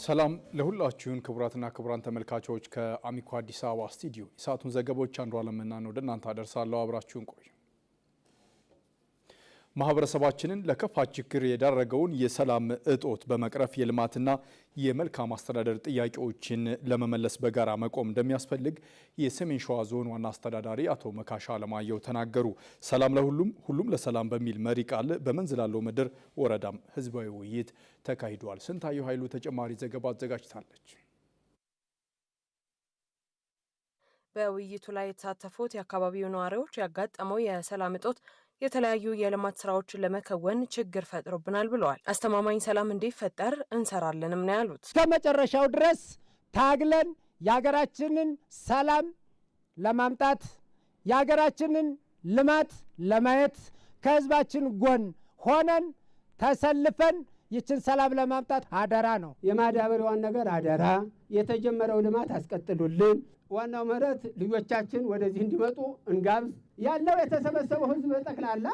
ሰላም ለሁላችሁን ክቡራትና ክቡራን ተመልካቾች ከአሚኮ አዲስ አበባ ስቱዲዮ የሰዓቱን ዘገባዎች አንዱ አለምና ነው ወደናንተ አደርሳለሁ። አብራችሁን ቆዩ። ማህበረሰባችንን ለከፋ ችግር የዳረገውን የሰላም እጦት በመቅረፍ የልማትና የመልካም አስተዳደር ጥያቄዎችን ለመመለስ በጋራ መቆም እንደሚያስፈልግ የሰሜን ሸዋ ዞን ዋና አስተዳዳሪ አቶ መካሻ አለማየሁ ተናገሩ። ሰላም ለሁሉም ሁሉም ለሰላም በሚል መሪ ቃል በመንዝላሎ ምድር ወረዳም ህዝባዊ ውይይት ተካሂዷል። ስንታየሁ ኃይሉ ተጨማሪ ዘገባ አዘጋጅታለች። በውይይቱ ላይ የተሳተፉት የአካባቢው ነዋሪዎች ያጋጠመው የሰላም እጦት የተለያዩ የልማት ስራዎችን ለመከወን ችግር ፈጥሮብናል ብለዋል። አስተማማኝ ሰላም እንዲፈጠር እንሰራለንም ነው ያሉት። ከመጨረሻው ድረስ ታግለን የሀገራችንን ሰላም ለማምጣት የሀገራችንን ልማት ለማየት ከህዝባችን ጎን ሆነን ተሰልፈን ይችን ሰላም ለማምጣት አደራ ነው። የማዳበሪያውን ነገር አደራ፣ የተጀመረው ልማት አስቀጥሉልን። ዋናው መረት ልጆቻችን ወደዚህ እንዲመጡ እንጋብዝ። ያለው የተሰበሰበው ህዝብ ጠቅላላ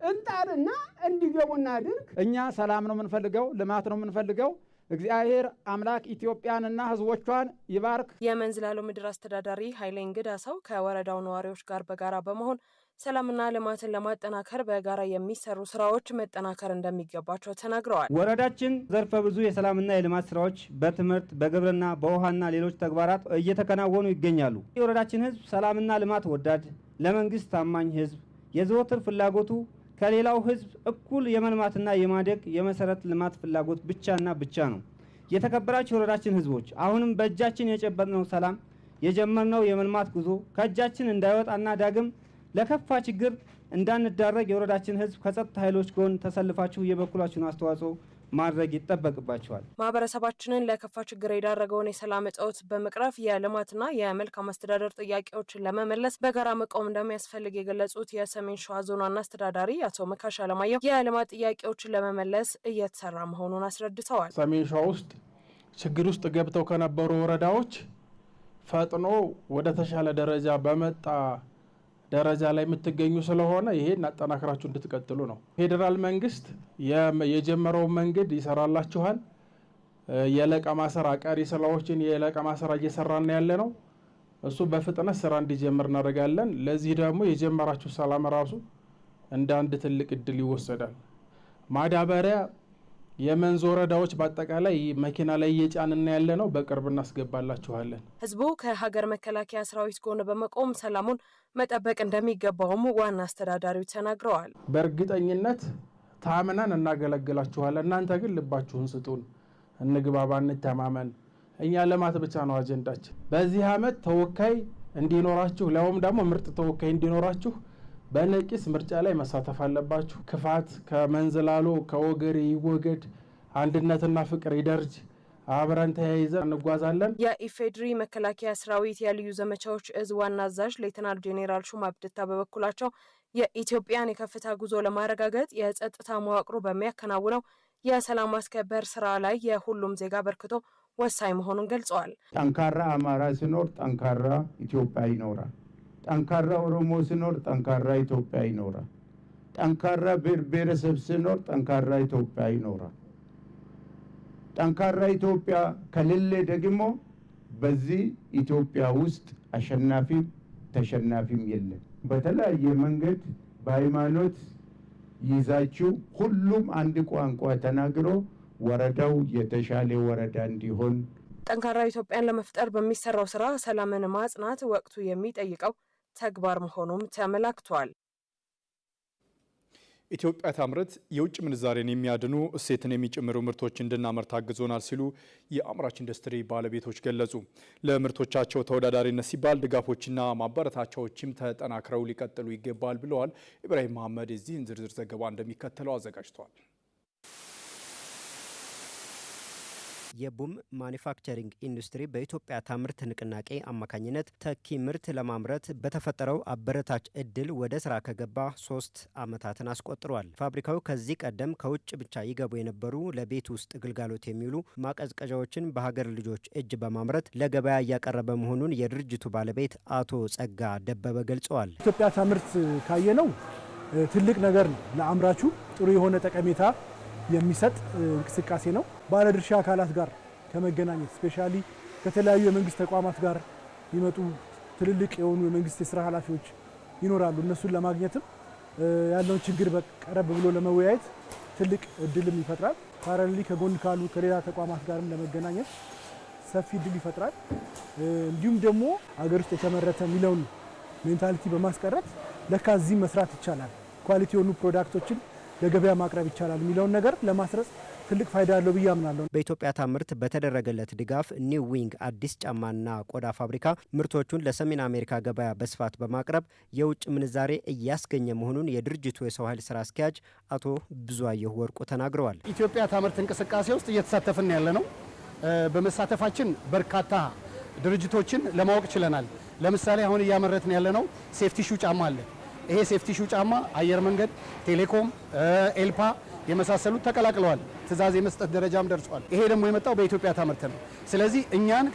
እንጣርና እንዲገቡና አድርግ። እኛ ሰላም ነው የምንፈልገው፣ ልማት ነው የምንፈልገው። እግዚአብሔር አምላክ ኢትዮጵያንና ህዝቦቿን ይባርክ። የመንዝላሎ ምድር አስተዳዳሪ ኃይሌ እንግዳ ሰው ከወረዳው ነዋሪዎች ጋር በጋራ በመሆን ሰላምና ልማትን ለማጠናከር በጋራ የሚሰሩ ስራዎች መጠናከር እንደሚገባቸው ተናግረዋል። ወረዳችን ዘርፈ ብዙ የሰላምና የልማት ስራዎች በትምህርት፣ በግብርና፣ በውሃና ሌሎች ተግባራት እየተከናወኑ ይገኛሉ። የወረዳችን ህዝብ ሰላምና ልማት ወዳድ፣ ለመንግስት ታማኝ ህዝብ፣ የዘወትር ፍላጎቱ ከሌላው ህዝብ እኩል የመልማትና የማደግ የመሰረት ልማት ፍላጎት ብቻና ብቻ ነው። የተከበራችሁ የወረዳችን ህዝቦች አሁንም በእጃችን የጨበጥነው ሰላም የጀመርነው የመልማት ጉዞ ከእጃችን እንዳይወጣና ዳግም ለከፋ ችግር እንዳንዳረግ የወረዳችን ህዝብ ከጸጥታ ኃይሎች ጎን ተሰልፋችሁ የበኩላችሁን አስተዋጽኦ ማድረግ ይጠበቅባቸዋል። ማህበረሰባችንን ለከፋ ችግር የዳረገውን የሰላም እጦት በመቅረፍ የልማትና የመልካም አስተዳደር ጥያቄዎችን ለመመለስ በጋራ መቆም እንደሚያስፈልግ የገለጹት የሰሜን ሸዋ ዞን ዋና አስተዳዳሪ አቶ መካሻ አለማየሁ የልማት ጥያቄዎችን ለመመለስ እየተሰራ መሆኑን አስረድተዋል። ሰሜን ሸዋ ውስጥ ችግር ውስጥ ገብተው ከነበሩ ወረዳዎች ፈጥኖ ወደ ተሻለ ደረጃ በመጣ ደረጃ ላይ የምትገኙ ስለሆነ ይሄን አጠናክራችሁ እንድትቀጥሉ ነው። ፌዴራል መንግስት የጀመረው መንገድ ይሰራላችኋል። የለቀማ ስራ ቀሪ ስራዎችን የለቀማ ስራ እየሰራን ያለ ነው። እሱ በፍጥነት ስራ እንዲጀምር እናደርጋለን። ለዚህ ደግሞ የጀመራችሁ ሰላም ራሱ እንደ አንድ ትልቅ እድል ይወሰዳል። ማዳበሪያ የመንዝ ወረዳዎች በአጠቃላይ መኪና ላይ እየጫንና ያለ ነው። በቅርብ እናስገባላችኋለን። ህዝቡ ከሀገር መከላከያ ሰራዊት ጎን በመቆም ሰላሙን መጠበቅ እንደሚገባውም ዋና አስተዳዳሪው ተናግረዋል። በእርግጠኝነት ታምነን እናገለግላችኋለን። እናንተ ግን ልባችሁን ስጡን፣ እንግባባ፣ እንተማመን። እኛ ልማት ብቻ ነው አጀንዳችን። በዚህ አመት ተወካይ እንዲኖራችሁ ለውም ደግሞ ምርጥ ተወካይ እንዲኖራችሁ በነቂስ ምርጫ ላይ መሳተፍ አለባችሁ። ክፋት ከመንዝላሎ ከወገሬ ይወገድ፣ አንድነትና ፍቅር ይደርጅ። አብረን ተያይዘን እንጓዛለን። የኢፌድሪ መከላከያ ሰራዊት የልዩ ዘመቻዎች እዝ ዋና አዛዥ ሌተናል ጄኔራል ሹማ አብደታ በበኩላቸው የኢትዮጵያን የከፍታ ጉዞ ለማረጋገጥ የጸጥታ መዋቅሩ በሚያከናውነው የሰላም ማስከበር ስራ ላይ የሁሉም ዜጋ በርክቶ ወሳኝ መሆኑን ገልጸዋል። ጠንካራ አማራ ሲኖር ጠንካራ ኢትዮጵያ ይኖራል። ጠንካራ ኦሮሞ ሲኖር ጠንካራ ኢትዮጵያ ይኖራል። ጠንካራ ብሔረሰብ ሲኖር ጠንካራ ኢትዮጵያ ይኖራል። ጠንካራ ኢትዮጵያ ከሌለ ደግሞ በዚህ ኢትዮጵያ ውስጥ አሸናፊም ተሸናፊም የለም። በተለያየ መንገድ በሃይማኖት ይዛችሁ ሁሉም አንድ ቋንቋ ተናግሮ ወረዳው የተሻለ ወረዳ እንዲሆን ጠንካራ ኢትዮጵያን ለመፍጠር በሚሰራው ስራ ሰላምን ማጽናት ወቅቱ የሚጠይቀው ተግባር መሆኑም ተመላክቷል። ኢትዮጵያ ታምርት የውጭ ምንዛሬን የሚያድኑ እሴትን የሚጨምሩ ምርቶች እንድናመርት አግዞናል ሲሉ የአምራች ኢንዱስትሪ ባለቤቶች ገለጹ። ለምርቶቻቸው ተወዳዳሪነት ሲባል ድጋፎችና ማበረታቻዎችም ተጠናክረው ሊቀጥሉ ይገባል ብለዋል። ኢብራሂም መሐመድ የዚህን ዝርዝር ዘገባ እንደሚከተለው አዘጋጅቷል። የቡም ማኒፋክቸሪንግ ኢንዱስትሪ በኢትዮጵያ ታምርት ንቅናቄ አማካኝነት ተኪ ምርት ለማምረት በተፈጠረው አበረታች እድል ወደ ስራ ከገባ 3 ዓመታትን አስቆጥሯል። ፋብሪካው ከዚህ ቀደም ከውጭ ብቻ ይገቡ የነበሩ ለቤት ውስጥ ግልጋሎት የሚውሉ ማቀዝቀዣዎችን በሀገር ልጆች እጅ በማምረት ለገበያ እያቀረበ መሆኑን የድርጅቱ ባለቤት አቶ ጸጋ ደበበ ገልጸዋል። ኢትዮጵያ ታምርት ካየነው ትልቅ ነገር ነው። ለአምራቹ ጥሩ የሆነ ጠቀሜታ የሚሰጥ እንቅስቃሴ ነው። ባለድርሻ አካላት ጋር ከመገናኘት ስፔሻሊ ከተለያዩ የመንግስት ተቋማት ጋር ይመጡ ትልልቅ የሆኑ የመንግስት የስራ ኃላፊዎች ይኖራሉ። እነሱን ለማግኘትም ያለውን ችግር በቀረብ ብሎ ለመወያየት ትልቅ እድልም ይፈጥራል። ፓራሌሊ ከጎን ካሉ ከሌላ ተቋማት ጋርም ለመገናኘት ሰፊ እድል ይፈጥራል። እንዲሁም ደግሞ አገር ውስጥ የተመረተ የሚለውን ሜንታሊቲ በማስቀረት ለካ እዚህ መስራት ይቻላል፣ ኳሊቲ የሆኑ ፕሮዳክቶችን ለገበያ ማቅረብ ይቻላል የሚለውን ነገር ለማስረጽ ትልቅ ፋይዳ ያለው ብዬ አምናለሁ። በኢትዮጵያ ታምርት በተደረገለት ድጋፍ ኒው ዊንግ አዲስ ጫማና ቆዳ ፋብሪካ ምርቶቹን ለሰሜን አሜሪካ ገበያ በስፋት በማቅረብ የውጭ ምንዛሬ እያስገኘ መሆኑን የድርጅቱ የሰው ኃይል ስራ አስኪያጅ አቶ ብዙአየሁ ወርቁ ተናግረዋል። ኢትዮጵያ ታምርት እንቅስቃሴ ውስጥ እየተሳተፍን ያለ ነው። በመሳተፋችን በርካታ ድርጅቶችን ለማወቅ ችለናል። ለምሳሌ አሁን እያመረትን ያለ ነው ሴፍቲ ሹ ጫማ አለ። ይሄ ሴፍቲ ሹ ጫማ አየር መንገድ፣ ቴሌኮም፣ ኤልፓ የመሳሰሉት ተቀላቅለዋል። ትዕዛዝ የመስጠት ደረጃም ደርሷል። ይሄ ደግሞ የመጣው በኢትዮጵያ ታምርት ነው። ስለዚህ እኛን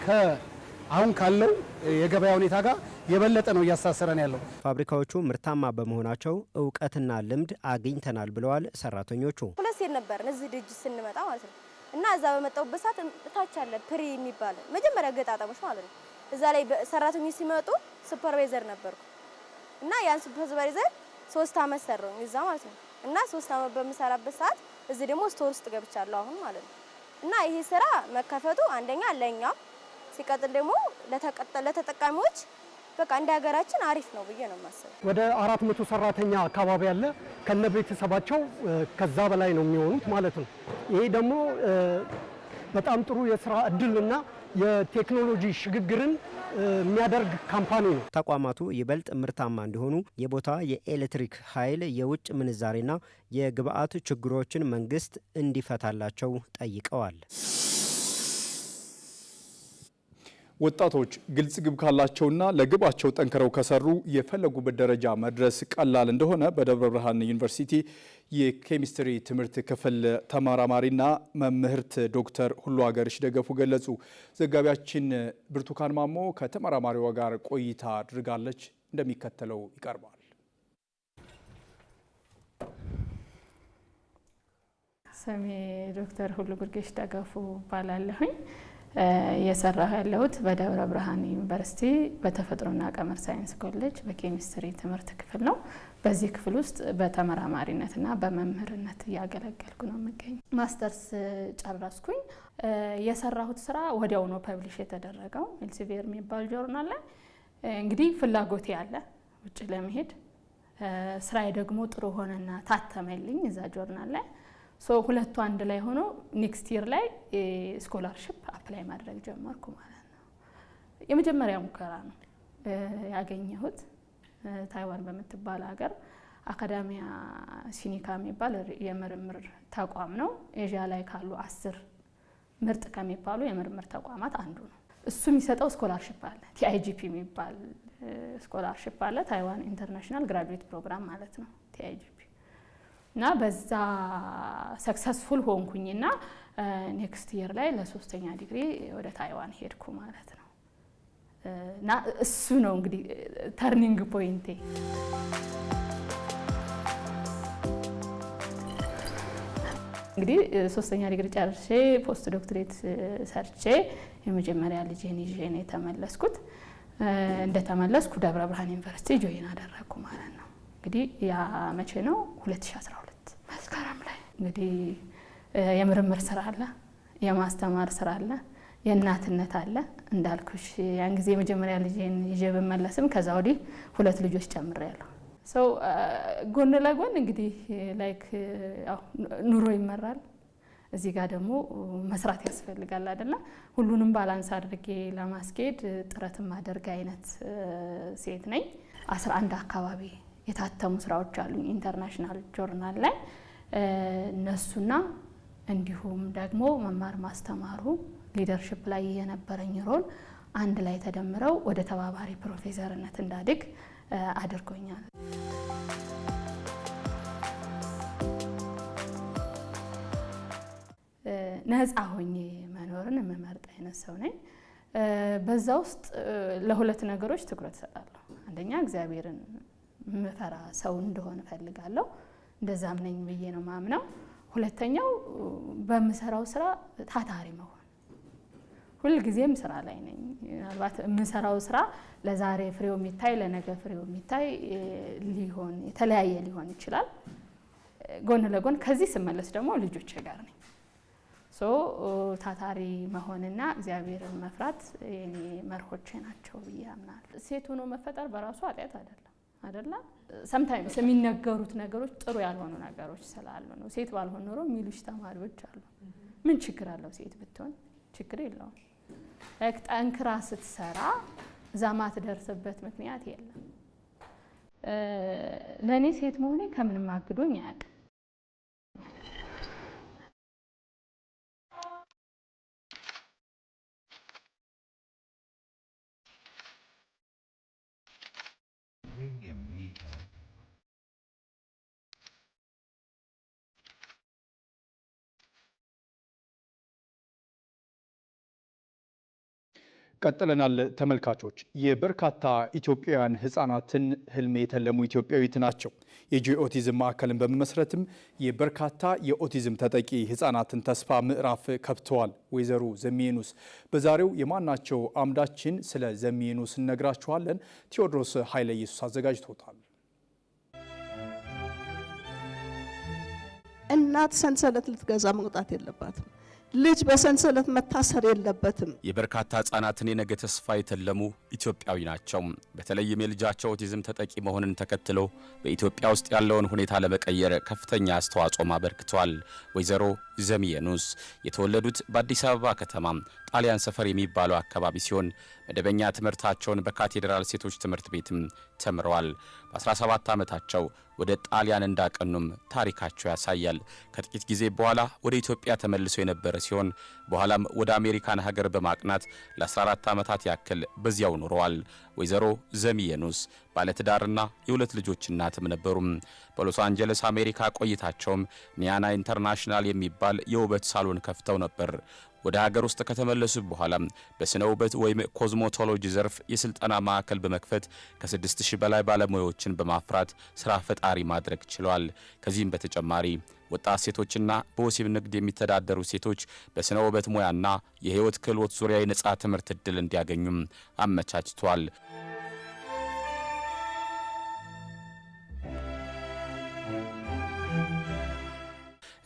አሁን ካለው የገበያ ሁኔታ ጋር የበለጠ ነው እያሳሰረን ያለው። ፋብሪካዎቹ ምርታማ በመሆናቸው እውቀትና ልምድ አግኝተናል ብለዋል ሰራተኞቹ። ሁለት ሴት ነበር እዚህ ድርጅት ስንመጣ ማለት ነው እና እዛ በመጣሁበት ሰዓት እታች አለ ፕሪ የሚባል መጀመሪያ ገጣጣሞች ማለት ነው። እዛ ላይ ሰራተኞች ሲመጡ ሱፐርቫይዘር ነበርኩ እና ያን ሱፐርቫይዘር 3 አመት ሰራው እዛ ማለት ነው እና 3 አመት በምሰራበት ሰዓት እዚህ ደግሞ ስቶር ውስጥ ገብቻለሁ አሁን ማለት ነው እና ይሄ ስራ መከፈቱ አንደኛ ለኛ ሲቀጥል ደግሞ ለተጠቃሚዎች በቃ እንደ ሀገራችን አሪፍ ነው ብዬ ነው የማስበው። ወደ 400 ሰራተኛ አካባቢ ያለ ከነቤተሰባቸው ከዛ በላይ ነው የሚሆኑት ማለት ነው። ይሄ ደግሞ በጣም ጥሩ የስራ እድልና የቴክኖሎጂ ሽግግርን የሚያደርግ ካምፓኒ ነው። ተቋማቱ ይበልጥ ምርታማ እንዲሆኑ የቦታ የኤሌክትሪክ ኃይል፣ የውጭ ምንዛሬና የግብአት ችግሮችን መንግስት እንዲፈታላቸው ጠይቀዋል። ወጣቶች ግልጽ ግብ ካላቸውና ለግባቸው ጠንክረው ከሰሩ የፈለጉበት ደረጃ መድረስ ቀላል እንደሆነ በደብረ ብርሃን ዩኒቨርሲቲ የኬሚስትሪ ትምህርት ክፍል ተመራማሪና መምህርት ዶክተር ሁሉአገርሽ ደገፉ ገለጹ። ዘጋቢያችን ብርቱካን ማሞ ከተመራማሪዋ ጋር ቆይታ አድርጋለች። እንደሚከተለው ይቀርባል። ስሜ ዶክተር ሁሉአገርሽ ደገፉ እባላለሁኝ። የሰራሁ ያለሁት በደብረ ብርሃን ዩኒቨርሲቲ በተፈጥሮና ቀመር ሳይንስ ኮሌጅ በኬሚስትሪ ትምህርት ክፍል ነው። በዚህ ክፍል ውስጥ በተመራማሪነትና በመምህርነት እያገለገልኩ ነው የምገኘው። ማስተርስ ጨረስኩኝ። የሰራሁት ስራ ወዲያው ነው ፐብሊሽ የተደረገው ኤልሴቪየር የሚባል ጆርናል ላይ። እንግዲህ ፍላጎቴ ያለ ውጭ ለመሄድ ስራዬ ደግሞ ጥሩ ሆነና ታተመልኝ እዛ ጆርናል ላይ። ሁለቱ አንድ ላይ ሆኖ ኔክስት ይር ላይ ስኮላርሺፕ አፕላይ ማድረግ ጀመርኩ ማለት ነው። የመጀመሪያ ሙከራ ነው ያገኘሁት ታይዋን በምትባል ሀገር አካዳሚያ ሲኒካ የሚባል የምርምር ተቋም ነው። ኤዥያ ላይ ካሉ 10 ምርጥ ከሚባሉ የምርምር ተቋማት አንዱ ነው። እሱ የሚሰጠው ስኮላርሺፕ አለ፣ ቲአይጂፒ የሚባል ስኮላርሺፕ አለ። ታይዋን ኢንተርናሽናል ግራጁዌት ፕሮግራም ማለት ነው ቲአይጂፒ እና በዛ ሰክሰስፉል ሆንኩኝና ኔክስት ይር ላይ ለ3ኛ ዲግሪ ወደ ታይዋን ሄድኩ ማለት ነው። እና እሱ ነው እንግዲህ ተርኒንግ ፖይንቴ። እንግዲህ 3ኛ ዲግሪ ጨርሼ ፖስት ዶክትሬት ሰርቼ የመጀመሪያ ልጄን ይዤ ነው የተመለስኩት። እንደተመለስኩ ደብረ ብርሃን ዩኒቨርሲቲ ጆይን አደረግኩ ማለት ነው። እንግዲህ ያ መቼ ነው? 2012 መስከረም ላይ። እንግዲህ የምርምር ስራ አለ፣ የማስተማር ስራ አለ፣ የእናትነት አለ። እንዳልኩሽ ያን ጊዜ የመጀመሪያ ልጄን ይዤ ብመለስም ከዛ ወዲህ 2 ልጆች ጨምሬያለሁ። ጎን ለጎን እንግዲህ ላይክ ኑሮ ይመራል፣ እዚህ ጋር ደግሞ መስራት ያስፈልጋል አይደለ? ሁሉንም ባላንስ አድርጌ ለማስኬድ ጥረት ማደርግ አይነት ሴት ነኝ። 11 አካባቢ የታተሙ ስራዎች አሉኝ ኢንተርናሽናል ጆርናል ላይ። እነሱና እንዲሁም ደግሞ መማር ማስተማሩ ሊደርሺፕ ላይ የነበረኝ ሮል አንድ ላይ ተደምረው ወደ ተባባሪ ፕሮፌሰርነት እንዳድግ አድርጎኛል። ነፃ ሆኜ መኖርን የምመርጥ አይነት ሰው ነኝ። በዛ ውስጥ ለሁለት ነገሮች ትኩረት እሰጣለሁ። አንደኛ እግዚአብሔርን ምፈራ ሰው እንደሆነ ፈልጋለሁ፣ እንደዛም ነኝ ብዬ ነው ማምነው። ሁለተኛው በምሰራው ስራ ታታሪ መሆን፣ ሁልጊዜም ስራ ላይ ነኝ። ምናልባት የምሰራው ስራ ለዛሬ ፍሬው የሚታይ ለነገ ፍሬው የሚታይ ሊሆን የተለያየ ሊሆን ይችላል። ጎን ለጎን ከዚህ ስመለስ ደግሞ ልጆቼ ጋር ነኝ። ታታሪ መሆንና እግዚአብሔርን መፍራት የኔ መርሆቼ ናቸው ብዬ አምናለሁ። ሴት ሆኖ መፈጠር በራሱ ኃጢአት አይደለም። ሰምታይምስ የሚነገሩት ነገሮች ጥሩ ያልሆኑ ነገሮች ስላሉ ነው። ሴት ባልሆን ኖሮ የሚሉሽ ተማሪዎች አሉ። ምን ችግር አለው ሴት ብትሆን? ችግር የለውም። ጠንክራ ስትሰራ እዛ ማትደርስበት ምክንያት የለም። ለእኔ ሴት መሆኔ ከምንም አግዶኝ አያውቅም። ቀጥለናል ተመልካቾች። የበርካታ ኢትዮጵያውያን ህፃናትን ህልም የተለሙ ኢትዮጵያዊት ናቸው። የጆይ ኦቲዝም ማዕከልን በመመስረትም የበርካታ የኦቲዝም ተጠቂ ህፃናትን ተስፋ ምዕራፍ ከፍተዋል። ወይዘሮ ዘሚየኑስ በዛሬው የማናቸው አምዳችን ስለ ዘሚየኑስ እነግራችኋለን። ቴዎድሮስ ኃይለ ኢየሱስ አዘጋጅቶታል። እናት ሰንሰለት ልትገዛ መውጣት የለባትም። ልጅ በሰንሰለት መታሰር የለበትም። የበርካታ ህጻናትን የነገ ተስፋ የተለሙ ኢትዮጵያዊ ናቸው። በተለይም የልጃቸው ኦቲዝም ተጠቂ መሆንን ተከትሎ በኢትዮጵያ ውስጥ ያለውን ሁኔታ ለመቀየር ከፍተኛ አስተዋጽኦ አበርክተዋል። ወይዘሮ ዘሚየኑስ የተወለዱት በአዲስ አበባ ከተማ ጣሊያን ሰፈር የሚባለው አካባቢ ሲሆን መደበኛ ትምህርታቸውን በካቴድራል ሴቶች ትምህርት ቤትም ተምረዋል። በ17 ዓመታቸው ወደ ጣሊያን እንዳቀኑም ታሪካቸው ያሳያል። ከጥቂት ጊዜ በኋላ ወደ ኢትዮጵያ ተመልሰው የነበረ ሲሆን በኋላም ወደ አሜሪካን ሀገር በማቅናት ለ14 ዓመታት ያክል በዚያው ኖረዋል። ወይዘሮ ዘሚየኑስ ባለትዳርና የሁለት ልጆች እናትም ነበሩም። በሎስ አንጀለስ አሜሪካ ቆይታቸውም ኒያና ኢንተርናሽናል የሚባል የውበት ሳሎን ከፍተው ነበር። ወደ ሀገር ውስጥ ከተመለሱ በኋላ በስነ ውበት ወይም ኮዝሞቶሎጂ ዘርፍ የስልጠና ማዕከል በመክፈት ከ6000 በላይ ባለሙያዎችን በማፍራት ስራ ፈጣሪ ማድረግ ችለዋል። ከዚህም በተጨማሪ ወጣት ሴቶችና በወሲብ ንግድ የሚተዳደሩ ሴቶች በስነ ውበት ሙያና የህይወት ክህሎት ዙሪያ የነጻ ትምህርት ዕድል እንዲያገኙም አመቻችቷል።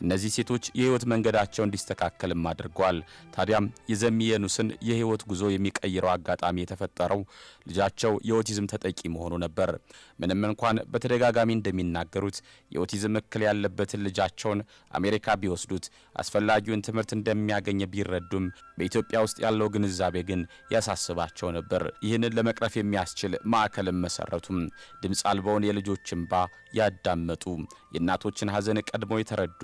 እነዚህ ሴቶች የህይወት መንገዳቸው እንዲስተካከልም አድርገዋል። ታዲያም የዘሚየኑስን የህይወት ጉዞ የሚቀይረው አጋጣሚ የተፈጠረው ልጃቸው የኦቲዝም ተጠቂ መሆኑ ነበር። ምንም እንኳን በተደጋጋሚ እንደሚናገሩት የኦቲዝም እክል ያለበትን ልጃቸውን አሜሪካ ቢወስዱት አስፈላጊውን ትምህርት እንደሚያገኝ ቢረዱም በኢትዮጵያ ውስጥ ያለው ግንዛቤ ግን ያሳስባቸው ነበር። ይህንን ለመቅረፍ የሚያስችል ማዕከልም መሰረቱም። ድምፅ አልባውን የልጆች እንባ ያዳመጡ፣ የእናቶችን ሀዘን ቀድሞ የተረዱ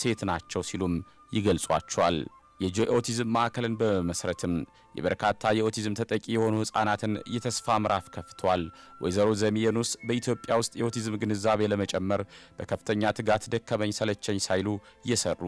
ሴት ናቸው ሲሉም ይገልጿቸዋል። የጆይ ኦቲዝም ማዕከልን በመመስረትም የበርካታ የኦቲዝም ተጠቂ የሆኑ ህፃናትን የተስፋ ምዕራፍ ከፍተዋል። ወይዘሮ ዘሚየኑስ በኢትዮጵያ ውስጥ የኦቲዝም ግንዛቤ ለመጨመር በከፍተኛ ትጋት ደከመኝ ሰለቸኝ ሳይሉ እየሰሩ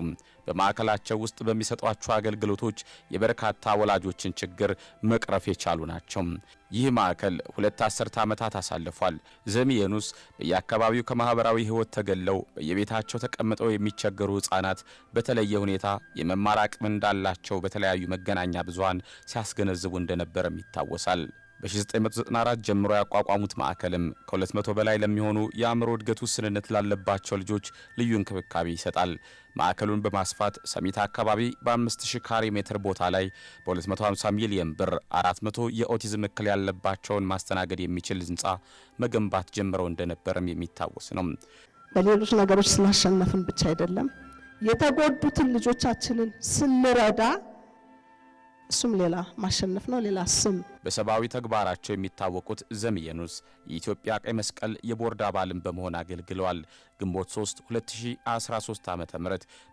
በማዕከላቸው ውስጥ በሚሰጧቸው አገልግሎቶች የበርካታ ወላጆችን ችግር መቅረፍ የቻሉ ናቸው። ይህ ማዕከል 2 አስርተ ዓመታት አሳልፏል። ዘሚየኑስ በየአካባቢው ከማህበራዊ ህይወት ተገለው በየቤታቸው ተቀምጠው የሚቸገሩ ህፃናት በተለየ ሁኔታ የመማር አቅም እንዳላቸው በተለያዩ መገናኛ ብዙሃን ሲያስገነዝቡ እንደነበረም ይታወሳል። በ1994 ጀምሮ ያቋቋሙት ማዕከልም ከ200 በላይ ለሚሆኑ የአእምሮ እድገት ውስንነት ላለባቸው ልጆች ልዩ እንክብካቤ ይሰጣል። ማዕከሉን በማስፋት ሰሚት አካባቢ በ5000 ካሬ ሜትር ቦታ ላይ በ250 ሚሊዮን ብር 400 የኦቲዝም እክል ያለባቸውን ማስተናገድ የሚችል ህንፃ መገንባት ጀምረው እንደነበረም የሚታወስ ነው። በሌሎች ነገሮች ስላሸነፍን ብቻ አይደለም፣ የተጎዱትን ልጆቻችንን ስንረዳ እሱም ሌላ ማሸነፍ ነው፣ ሌላ ስም። በሰብአዊ ተግባራቸው የሚታወቁት ዘሚየኑስ የኢትዮጵያ ቀይ መስቀል የቦርድ አባልን በመሆን አገልግለዋል። ግንቦት 3 2013 ዓ.ም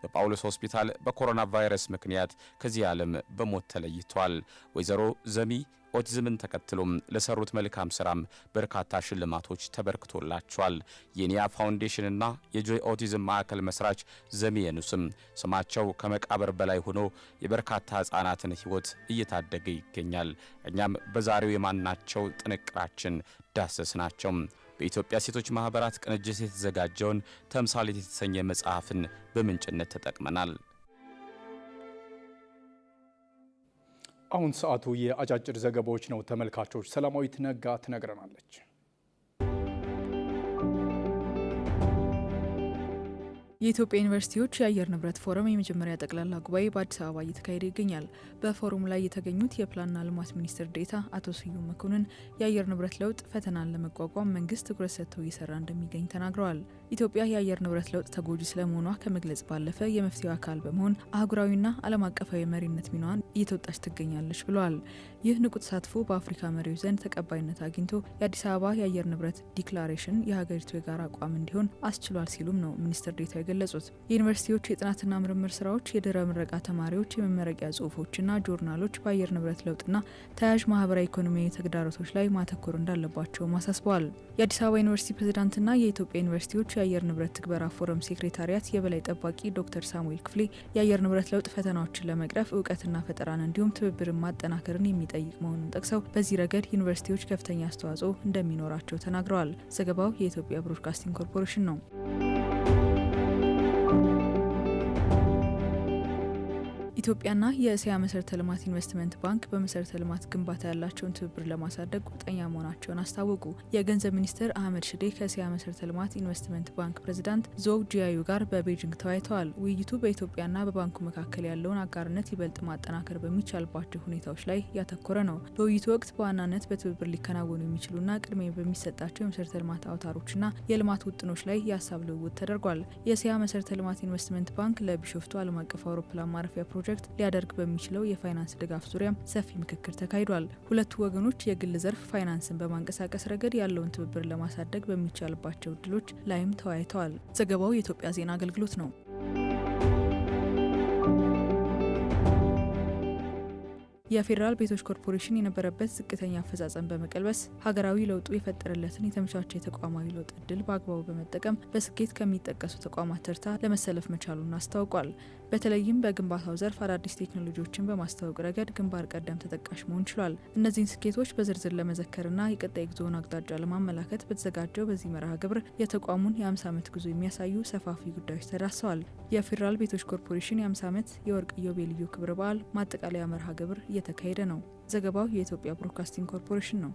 በጳውሎስ ሆስፒታል በኮሮና ቫይረስ ምክንያት ከዚህ ዓለም በሞት ተለይቷል። ወይዘሮ ዘሚ ኦቲዝምን ተከትሎም ለሰሩት መልካም ስራም በርካታ ሽልማቶች ተበርክቶላቸዋል። የኒያ ፋውንዴሽንና የጆይ ኦቲዝም ማዕከል መስራች ዘሚየኑስም ስማቸው ከመቃብር በላይ ሆኖ የበርካታ ህፃናትን ህይወት እየታደገ ይገኛል። እኛም በዛሬው የማናቸው ጥንቅራችን ዳሰስናቸው። በኢትዮጵያ ሴቶች ማህበራት ቅንጅት የተዘጋጀውን ተምሳሌት የተሰኘ መጽሐፍን በምንጭነት ተጠቅመናል። አሁን ሰዓቱ የአጫጭር ዘገባዎች ነው ተመልካቾች። ሰላማዊት ነጋ ትነግረናለች። የኢትዮጵያ ዩኒቨርሲቲዎች የአየር ንብረት ፎረም የመጀመሪያ ጠቅላላ ጉባኤ በአዲስ አበባ እየተካሄደ ይገኛል። በፎረሙ ላይ የተገኙት የፕላንና ልማት ሚኒስትር ዴኤታ አቶ ስዩም መኮንን የአየር ንብረት ለውጥ ፈተናን ለመቋቋም መንግስት ትኩረት ሰጥቶ እየሰራ እንደሚገኝ ተናግረዋል። ኢትዮጵያ የአየር ንብረት ለውጥ ተጎጂ ስለመሆኗ ከመግለጽ ባለፈ የመፍትሄው አካል በመሆን አህጉራዊና ዓለም አቀፋዊ መሪነት ሚናዋን እየተወጣች ትገኛለች ብለዋል። ይህ ንቁ ተሳትፎ በአፍሪካ መሪዎች ዘንድ ተቀባይነት አግኝቶ የአዲስ አበባ የአየር ንብረት ዲክላሬሽን የሀገሪቱ የጋራ አቋም እንዲሆን አስችሏል ሲሉም ነው ሚኒስትር ዴኤታ ገለጹት። የዩኒቨርሲቲዎች የጥናትና ምርምር ስራዎች፣ የድህረ ምረቃ ተማሪዎች የመመረቂያ ጽሁፎችና ጆርናሎች በአየር ንብረት ለውጥና ተያያዥ ማህበራዊ ኢኮኖሚያዊ ተግዳሮቶች ላይ ማተኮር እንዳለባቸውም አሳስበዋል። የአዲስ አበባ ዩኒቨርሲቲ ፕሬዝዳንትና የኢትዮጵያ ዩኒቨርሲቲዎች የአየር ንብረት ትግበራ ፎረም ሴክሬታሪያት የበላይ ጠባቂ ዶክተር ሳሙኤል ክፍሌ የአየር ንብረት ለውጥ ፈተናዎችን ለመቅረፍ እውቀትና ፈጠራን እንዲሁም ትብብርን ማጠናከርን የሚጠይቅ መሆኑን ጠቅሰው በዚህ ረገድ ዩኒቨርሲቲዎች ከፍተኛ አስተዋጽኦ እንደሚኖራቸው ተናግረዋል። ዘገባው የኢትዮጵያ ብሮድካስቲንግ ኮርፖሬሽን ነው። ኢትዮጵያና የእስያ መሰረተ ልማት ኢንቨስትመንት ባንክ በመሰረተ ልማት ግንባታ ያላቸውን ትብብር ለማሳደግ ቁርጠኛ መሆናቸውን አስታወቁ። የገንዘብ ሚኒስትር አህመድ ሽዴ ከእስያ መሰረተ ልማት ኢንቨስትመንት ባንክ ፕሬዚዳንት ዞው ጂያዩ ጋር በቤጂንግ ተወያይተዋል። ውይይቱ በኢትዮጵያና በባንኩ መካከል ያለውን አጋርነት ይበልጥ ማጠናከር በሚቻልባቸው ሁኔታዎች ላይ ያተኮረ ነው። በውይይቱ ወቅት በዋናነት በትብብር ሊከናወኑ የሚችሉና ቅድሚያ በሚሰጣቸው የመሰረተ ልማት አውታሮችና የልማት ውጥኖች ላይ የሀሳብ ልውውጥ ተደርጓል። የእስያ መሰረተ ልማት ኢንቨስትመንት ባንክ ለቢሾፍቱ ዓለም አቀፍ አውሮፕላን ማረፊያ ፕሮጀክት ሊያደርግ በሚችለው የፋይናንስ ድጋፍ ዙሪያም ሰፊ ምክክር ተካሂዷል። ሁለቱ ወገኖች የግል ዘርፍ ፋይናንስን በማንቀሳቀስ ረገድ ያለውን ትብብር ለማሳደግ በሚቻልባቸው እድሎች ላይም ተወያይተዋል። ዘገባው የኢትዮጵያ ዜና አገልግሎት ነው። የፌዴራል ቤቶች ኮርፖሬሽን የነበረበት ዝቅተኛ አፈጻጸም በመቀልበስ ሀገራዊ ለውጡ የፈጠረለትን የተመቻቸ የተቋማዊ ለውጥ እድል በአግባቡ በመጠቀም በስኬት ከሚጠቀሱ ተቋማት ተርታ ለመሰለፍ መቻሉን አስታውቋል። በተለይም በግንባታው ዘርፍ አዳዲስ ቴክኖሎጂዎችን በማስተዋወቅ ረገድ ግንባር ቀደም ተጠቃሽ መሆን ችሏል። እነዚህን ስኬቶች በዝርዝር ለመዘከርና የቀጣይ ጉዞውን አቅጣጫ ለማመላከት በተዘጋጀው በዚህ መርሃ ግብር የተቋሙን የ50 ዓመት ጉዞ የሚያሳዩ ሰፋፊ ጉዳዮች ተዳስሰዋል። የፌዴራል ቤቶች ኮርፖሬሽን የ50 ዓመት የወርቅ ኢዮቤልዩ ክብረ በዓል ማጠቃለያ መርሃ ግብር እየተካሄደ ነው። ዘገባው የኢትዮጵያ ብሮድካስቲንግ ኮርፖሬሽን ነው።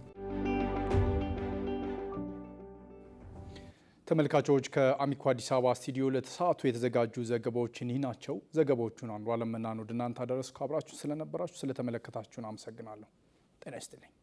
ተመልካቾች ከአሚኮ አዲስ አበባ ስቱዲዮ ለተሰዓቱ የተዘጋጁ ዘገባዎች እኒህ ናቸው። ዘገባዎቹን አንዱ አለምናን ወደ እናንተ አደረስኩ። አብራችሁ ስለነበራችሁ ስለተመለከታችሁን አመሰግናለሁ። ጤና ይስጥልኝ።